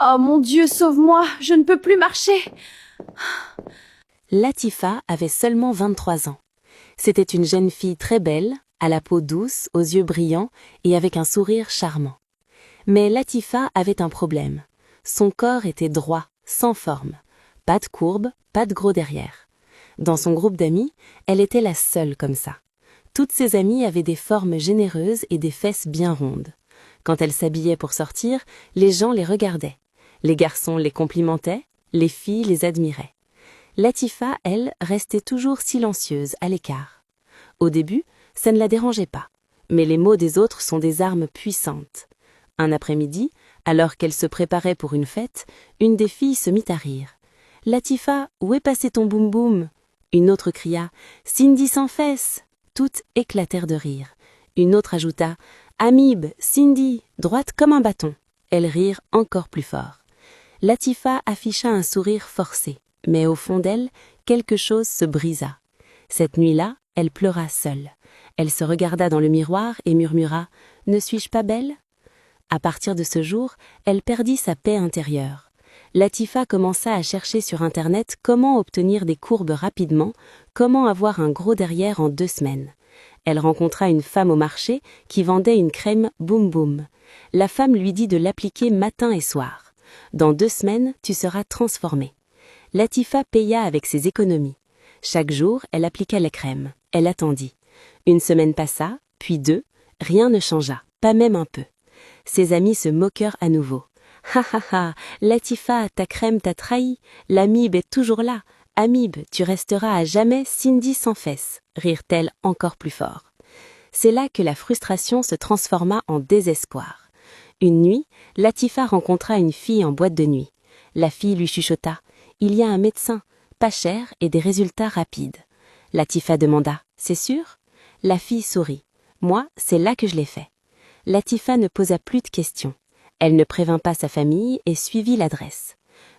Oh mon Dieu, sauve-moi, je ne peux plus marcher. Latifa avait seulement 23 ans. C'était une jeune fille très belle, à la peau douce, aux yeux brillants et avec un sourire charmant. Mais Latifa avait un problème. Son corps était droit, sans forme. Pas de courbe, pas de gros derrière. Dans son groupe d'amis, elle était la seule comme ça. Toutes ses amies avaient des formes généreuses et des fesses bien rondes. Quand elle s'habillait pour sortir, les gens les regardaient. Les garçons les complimentaient, les filles les admiraient. Latifa, elle, restait toujours silencieuse, à l'écart. Au début, ça ne la dérangeait pas. Mais les mots des autres sont des armes puissantes. Un après-midi, alors qu'elle se préparait pour une fête, une des filles se mit à rire. « Latifa, où est passé ton boum-boum » Une autre cria « Cindy sans fesses » Toutes éclatèrent de rire. Une autre ajouta « Amib, Cindy, droite comme un bâton » Elles rirent encore plus fort. Latifa afficha un sourire forcé, mais au fond d'elle, quelque chose se brisa. Cette nuit-là, elle pleura seule. Elle se regarda dans le miroir et murmura « Ne suis-je pas belle ?» À partir de ce jour, elle perdit sa paix intérieure. Latifa commença à chercher sur Internet comment obtenir des courbes rapidement, comment avoir un gros derrière en 2 semaines. Elle rencontra une femme au marché qui vendait une crème Boum Boum. La femme lui dit de l'appliquer matin et soir. Dans 2 semaines, tu seras transformée. Latifa paya avec ses économies. Chaque jour, elle appliqua la crème. Elle attendit. 1 semaine passa, puis 2, rien ne changea, pas même un peu. Ses amis se moquèrent à nouveau. « Ha ha ha, Latifa, ta crème t'a trahi, l'amib est toujours là. Amib, tu resteras à jamais Cindy sans fesses » rirent-elles encore plus fort. C'est là que la frustration se transforma en désespoir. Une nuit, Latifa rencontra une fille en boîte de nuit. La fille lui chuchota « Il y a un médecin, pas cher et des résultats rapides. » Latifa demanda « C'est sûr ?» La fille sourit. « Moi, c'est là que je l'ai fait. » Latifa ne posa plus de questions. Elle ne prévint pas sa famille et suivit l'adresse.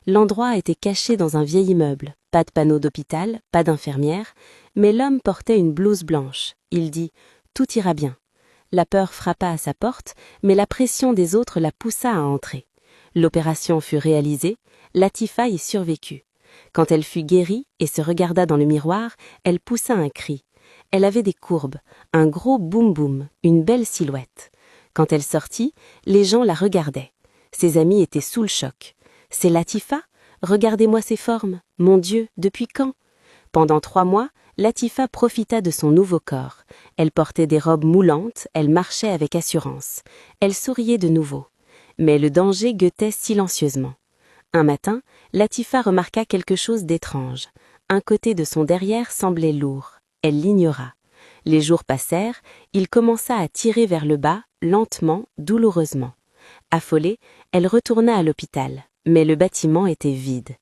L'endroit était caché dans un vieil immeuble. Pas de panneau d'hôpital, pas d'infirmière, mais l'homme portait une blouse blanche. Il dit « Tout ira bien ». La peur frappa à sa porte, mais la pression des autres la poussa à entrer. L'opération fut réalisée, Latifa y survécut. Quand elle fut guérie et se regarda dans le miroir, elle poussa un cri. Elle avait des courbes, un gros boum-boum, une belle silhouette. Quand elle sortit, les gens la regardaient. Ses amis étaient sous le choc. « C'est Latifa ? Regardez-moi ses formes. Mon Dieu, depuis quand ?» Pendant 3 mois, Latifa profita de son nouveau corps. Elle portait des robes moulantes, elle marchait avec assurance. Elle souriait de nouveau. Mais le danger guettait silencieusement. Un matin, Latifa remarqua quelque chose d'étrange. Un côté de son derrière semblait lourd. Elle l'ignora. Les jours passèrent, il commença à tirer vers le bas, lentement, douloureusement. Affolée, elle retourna à l'hôpital, mais le bâtiment était vide.